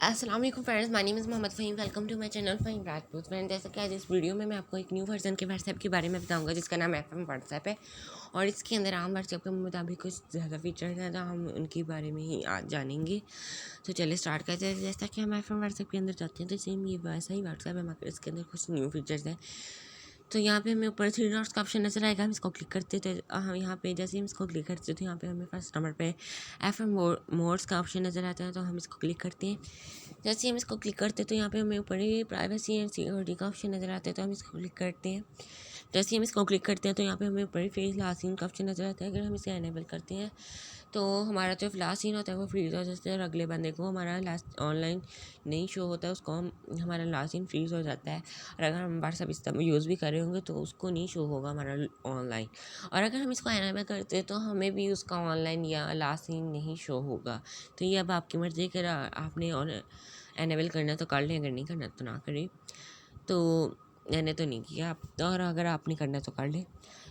अस्सलाम वालेकुम friends, my name is Mohammad Faheem. Welcome to my channel Faheem Rajput. Friends, जैसा कि आज इस वीडियो में मैं आपको एक न्यू वर्जन के व्हाट्सएप के बारे में बताऊंगा जिसका नाम एफएम व्हाट्सएप है। और इसके अंदर आम व्हाट्सएप के मुताबिक कुछ ज़्यादा फीचर्स हैं, तो हम उनके बारे में ही आज जानेंगे। तो चलिए स्टार्ट करते हैं। जैसा कि हम एफएम व्हाट्सएप के अंदर जाते हैं तो सेम ये वैसा ही व्हाट्सएप है, मगर इसके अंदर कुछ न्यू फीचर्स हैं। तो यहाँ पे हमें ऊपर थ्री डॉट्स का ऑप्शन नजर आएगा, हम इसको क्लिक करते थे। हम यहाँ पे जैसे ही हम इसको क्लिक करते तो यहाँ पे हमें फर्स्ट नंबर पे एफएम मोड्स का ऑप्शन नज़र आता है, तो हम इसको क्लिक करते हैं। जैसे ही हम इसको क्लिक करते हैं तो यहाँ पे हमें ऊपर ही प्राइवेसी एंड सिक्योरिटी का ऑप्शन नज़र आता है, तो हम इसको क्लिक करते हैं। जैसे ही हम इसको क्लिक करते हैं तो यहाँ पे हमें ऊपर ही फेस लास्ट सीन का ऑप्शन नज़र आता है। अगर हम इसे एनेबल करते हैं तो हमारा जो लास्ट सीन होता है वो फ्रीज हो जाता है और अगले बंदे को हमारा लास्ट ऑनलाइन नहीं शो होता है, उसको हमारा लास्ट सीन फ्रीज हो जाता है। और अगर हम व्हाट्सअप इस्तेमाल यूज़ भी कर रहे होंगे तो उसको नहीं शो होगा हमारा ऑनलाइन। और अगर हम इसको एनेबल करते हैं तो हमें भी उसका ऑनलाइन या लास्ट सीन नहीं शो होगा। तो ये अब आपकी मर्ज़ी है कि आपने एनेबल करना तो कर लें, अगर नहीं करना तो ना करें। तो मैंने तो नहीं किया आप, तो और अगर आपने करना तो कर लें।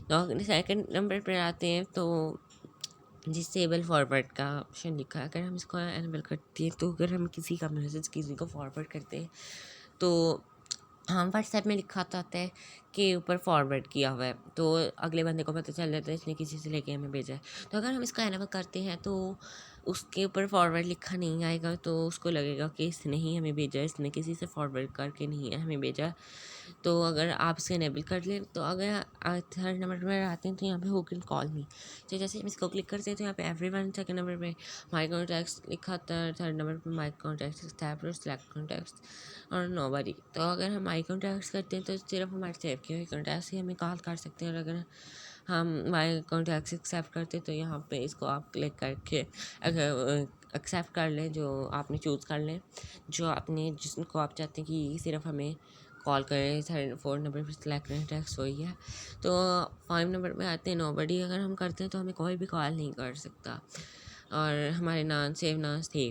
तो सेकंड नंबर पर आते हैं तो डिसेबल फॉरवर्ड का ऑप्शन लिखा है। अगर हम इसको एनेबल करते हैं तो अगर हम किसी का मैसेज किसी को फॉरवर्ड करते हैं तो हम व्हाट्सएप में लिखा तो आता है कि ऊपर फॉरवर्ड किया हुआ है, तो अगले बंदे को पता चल जाता है इसने किसी से लेके हमें भेजा है। तो अगर हम इसका एनेबल करते हैं तो उसके ऊपर फॉरवर्ड लिखा नहीं आएगा, तो उसको लगेगा कि इसने ही हमें भेजा, इसने किसी से फॉरवर्ड करके नहीं हमें भेजा। तो अगर आप इसे इनेबल कर लें तो अगर थर्ड नंबर पर आते हैं तो यहाँ पे हु कैन कॉल मी। तो जैसे हम इसको क्लिक करते हैं तो यहाँ पे एवरीवन, सेकंड नंबर पे माई कॉन्टैक्ट्स लिखा होता है, थर्ड नंबर पे माई कॉन्टैक्ट्स टैब और सेलेक्ट कॉन्टैक्ट्स और नोबडी। तो अगर हम माई कॉन्टैक्ट्स करते हैं तो सिर्फ हमारे सेव किए हुए कॉन्टैक्ट्स ही हमें कॉल कर सकते हैं। और अगर हम माई कॉन्टैक्ट्स एक्सेप्ट करते हैं तो यहाँ पे इसको आप क्लिक करके अगर एक्सेप्ट कर लें, जो आपने चूज़ कर लें जो आपने जिसको आप चाहते हैं कि सिर्फ हमें कॉल करें। थर्ड फोर्थ नंबर पर सिलेक्ट करें टैक्स वही है। तो फाइव नंबर पे आते हैं नोबडी। अगर हम करते हैं तो हमें कोई भी कॉल नहीं कर सकता और हमारे नाम सेव ना थे।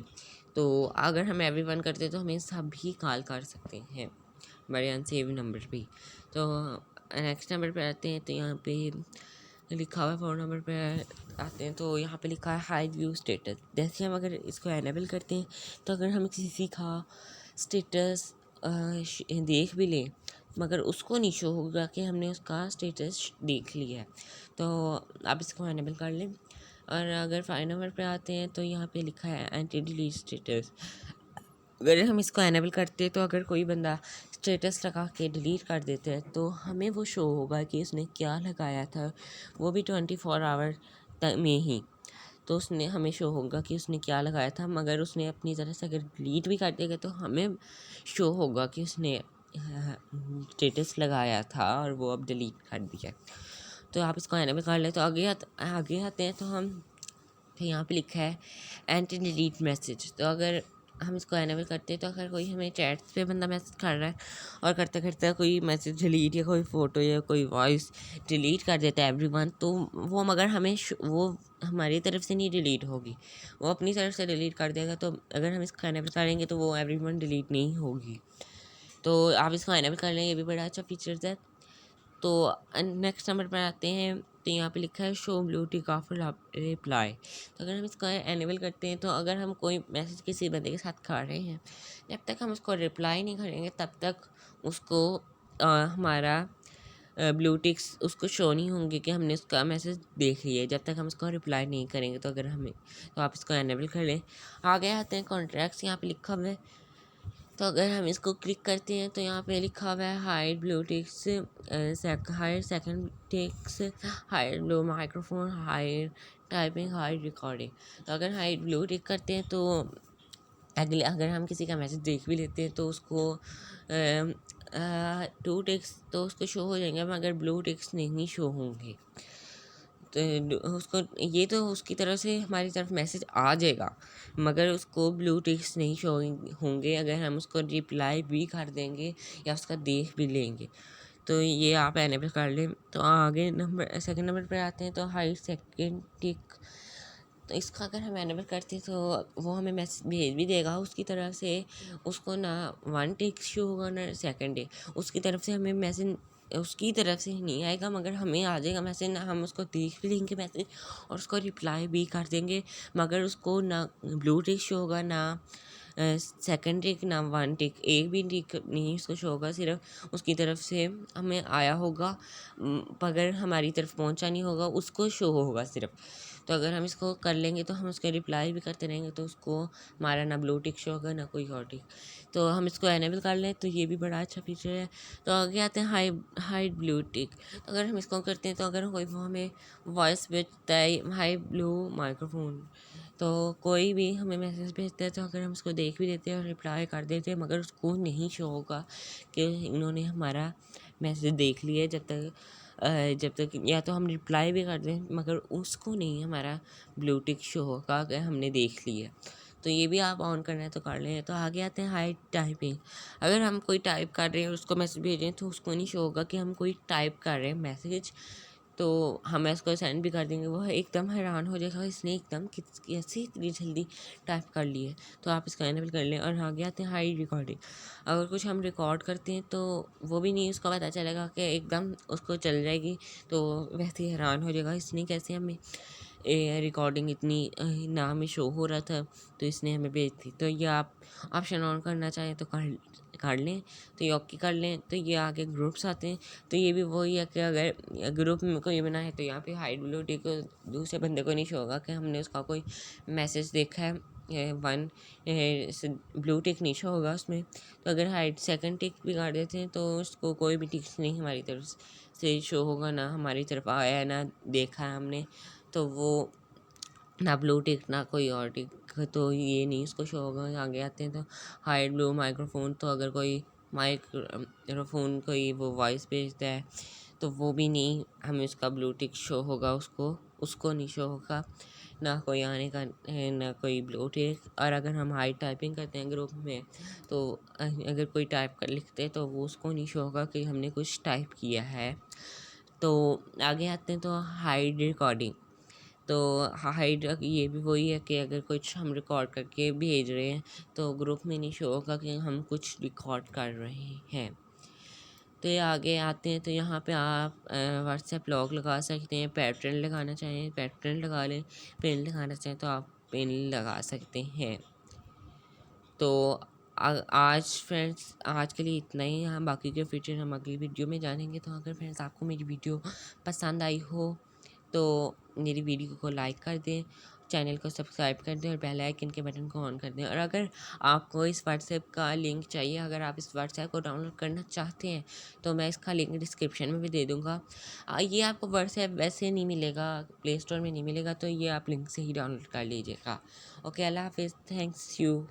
तो अगर हम एवरीवन करते हैं तो हमें सभी कॉल कर सकते हैं हमारे अनसेव नंबर पे। तो नेक्स्ट नंबर पे आते हैं तो यहाँ पे लिखा हुआ है, फोर नंबर पे आते हैं तो यहाँ पे लिखा है हाइड व्यू स्टेटस। जैसे हम अगर इसको एनेबल करते हैं तो अगर हम किसी का स्टेटस देख भी लें मगर उसको नहीं शो होगा कि हमने उसका स्टेटस देख लिया है, तो आप इसको एनेबल कर लें। और अगर फाइव नंबर पे आते हैं तो यहाँ पे लिखा है एंटी डिलीट स्टेटस। अगर हम इसको एनेबल करते हैं तो अगर कोई बंदा स्टेटस लगा के डिलीट कर देते हैं तो हमें वो शो होगा कि उसने क्या लगाया था, वो भी 24 आवर में ही। तो उसने हमें शो होगा कि उसने क्या लगाया था, मगर उसने अपनी तरफ से अगर डिलीट भी कर देगा तो हमें शो होगा कि उसने स्टेटस लगाया था और वो अब डिलीट कर दिया। तो आप इसको एनेबल कर ले। तो आगे आते हैं तो हम तो यहाँ पे लिखा है एंटी डिलीट मैसेज। तो अगर हम इसको एनेबल करते हैं तो अगर कोई हमें चैट्स पे बंदा मैसेज कर रहा है और करते करते कोई मैसेज डिलीट या कोई फ़ोटो या कोई वॉइस डिलीट कर देता है एवरीवन, तो वो मगर हमें वो हमारी तरफ से नहीं डिलीट होगी, वो अपनी तरफ से डिलीट कर देगा। तो अगर हम इसको एनेबल करेंगे तो वो एवरीवन डिलीट नहीं होगी। तो आप इसको एनेबल कर लें, ये भी बड़ा अच्छा फीचर्स है। तो नेक्स्ट नंबर पर आते हैं तो यहाँ पे लिखा है show blue tick after reply. तो अगर हम इसको एनेबल करते हैं तो अगर हम कोई मैसेज किसी बंदे के साथ कर रहे हैं, जब तक हम उसको रिप्लाई नहीं करेंगे तब तक उसको हमारा ब्लू टिक्स उसको शो नहीं होंगे कि हमने उसका मैसेज देख लिया है, जब तक हम उसको रिप्लाई नहीं करेंगे। तो अगर हमें तो आप इसको एनेबल कर लें। आगे आते हैं कॉन्ट्रैक्ट्स, यहाँ पे लिखा हुआ है। तो अगर हम इसको क्लिक करते हैं तो यहाँ पे लिखा हुआ है hide blue ticks, hide second ticks, hide blue microphone, hide typing, hide recording. तो अगर हाइड ब्लू टिक करते हैं तो अगले अगर हम किसी का मैसेज देख भी लेते हैं तो उसको टू टिक्स तो उसको शो हो जाएंगे मगर ब्लू टिक्स नहीं शो होंगे। तो उसको ये तो उसकी तरफ से हमारी तरफ मैसेज आ जाएगा मगर उसको ब्लू टिक्स नहीं शो होंगे अगर हम उसको रिप्लाई भी कर देंगे या उसका देख भी लेंगे। तो ये आप एनेबल कर लें। तो आगे नंबर सेकंड नंबर पर आते हैं तो हाई सेकंड टिक। तो इसका अगर हम एनेबल करते हैं तो वो हमें मैसेज भेज भी देगा उसकी तरफ से, उसको ना वन टिक शो होगा ना सेकंड डे, उसकी तरफ से हमें मैसेज उसकी तरफ से नहीं आएगा मगर हमें आ जाएगा मैसेज ना, हम उसको देख भी लेंगे मैसेज और उसको रिप्लाई भी कर देंगे मगर उसको ना ब्लू टिक शो होगा ना सेकंड टिक ना वन टिक, एक भी टिक नहीं उसको शो होगा, सिर्फ उसकी तरफ से हमें आया होगा मगर हमारी तरफ पहुंचा नहीं होगा, उसको शो होगा सिर्फ। तो अगर हम इसको कर लेंगे तो हम उसके रिप्लाई भी करते रहेंगे तो उसको हमारा ना ब्लू टिक शो होगा ना कोई और टिक। तो हम इसको एनेबल कर लें तो ये भी बड़ा अच्छा फीचर है। तो आगे आते हैं हाई ब्लू टिक। तो अगर हम इसको करते हैं तो अगर कोई वो हमें वॉइस भेजता है हाई ब्लू माइक्रोफोन, तो कोई भी हमें मैसेज भेजता है तो अगर हम उसको देख भी देते हैं और रिप्लाई कर देते हैं मगर उसको नहीं शो होगा कि इन्होंने हमारा मैसेज देख लिया, जब तक या तो हम रिप्लाई भी कर दें मगर उसको नहीं हमारा ब्लू टिक शो होगा कि हमने देख लिया। तो ये भी आप ऑन करना है तो कर लें। तो आगे आते हैं हाई टाइपिंग। अगर हम कोई टाइप कर रहे हैं और उसको मैसेज भेजें तो उसको नहीं शो होगा कि हम कोई टाइप कर रहे हैं मैसेज, तो हम इसको सेंड भी कर देंगे, वो एकदम हैरान हो जाएगा इसने एकदम कैसे इतनी जल्दी टाइप कर ली है। तो आप इसका एनेबल कर लें। और आगे आते हैं हाई रिकॉर्डिंग। अगर कुछ हम रिकॉर्ड करते हैं तो वो भी नहीं उसको पता चलेगा कि एकदम उसको चल जाएगी, तो वैसे ही हैरान हो जाएगा इसने कैसे हमें रिकॉर्डिंग इतनी ना हमें शो हो रहा था तो इसने हमें भेज दी। तो ये आप ऑप्शन ऑन करना चाहें तो कर लें, तो ये ओके कर लें। तो ये आगे ग्रुप्स आते हैं। तो ये भी वही है कि अगर ग्रुप में कोई बना है तो यहाँ पे हाइड ब्लू टिक को दूसरे बंदे को नहीं शो होगा कि हमने उसका कोई मैसेज देखा है, वन ब्लू टिक नहीं शो होगा उसमें। तो अगर हाइड सेकंड टिक भी कर देते हैं तो उसको कोई भी टिक्स नहीं हमारी तरफ से शो होगा, ना हमारी तरफ आया है ना देखा है हमने, तो वो ना ब्लू टिक ना कोई और टिक, तो ये नहीं उसको शो होगा। आगे आते हैं तो हाइड ब्लू माइक्रोफोन। तो अगर कोई माइक्रोफोन कोई वो वॉइस भेजता है तो वो भी नहीं हमें उसका ब्लू टिक शो होगा, उसको नहीं शो होगा, ना कोई आने का है ना कोई ब्लू टिक। और अगर हम हाई टाइपिंग करते हैं ग्रुप में तो अगर कोई टाइप कर लिखते हैं तो वो उसको नहीं शो होगा कि हमने कुछ टाइप किया है। तो आगे आते हैं तो हाइड रिकॉर्डिंग। तो हाइड ये भी वही है कि अगर कुछ हम रिकॉर्ड करके भेज रहे हैं तो ग्रुप में नहीं शो होगा कि हम कुछ रिकॉर्ड कर रहे हैं। तो ये आगे आते हैं तो यहाँ पे आप व्हाट्सएप लॉक लगा सकते हैं, पैटर्न लगाना चाहें पैटर्न लगा लें, पिन लगाना चाहें तो आप पिन लगा सकते हैं। तो आज फ्रेंड्स आज के लिए इतना ही। हम बाकी के फीचर हम अगली वीडियो में जानेंगे। तो अगर फ्रेंड्स आपको मेरी वीडियो पसंद आई हो तो मेरी वीडियो को लाइक कर दें, चैनल को सब्सक्राइब कर दें और बेल आइकन के बटन को ऑन कर दें। और अगर आपको इस व्हाट्सएप का लिंक चाहिए, अगर आप इस व्हाट्सएप को डाउनलोड करना चाहते हैं तो मैं इसका लिंक डिस्क्रिप्शन में भी दे दूँगा। ये आपको व्हाट्सएप वैसे नहीं मिलेगा, प्ले स्टोर में नहीं मिलेगा, तो ये आप लिंक से ही डाउनलोड कर लीजिएगा। ओके, अल्लाह हाफिज़, थैंक्स यू।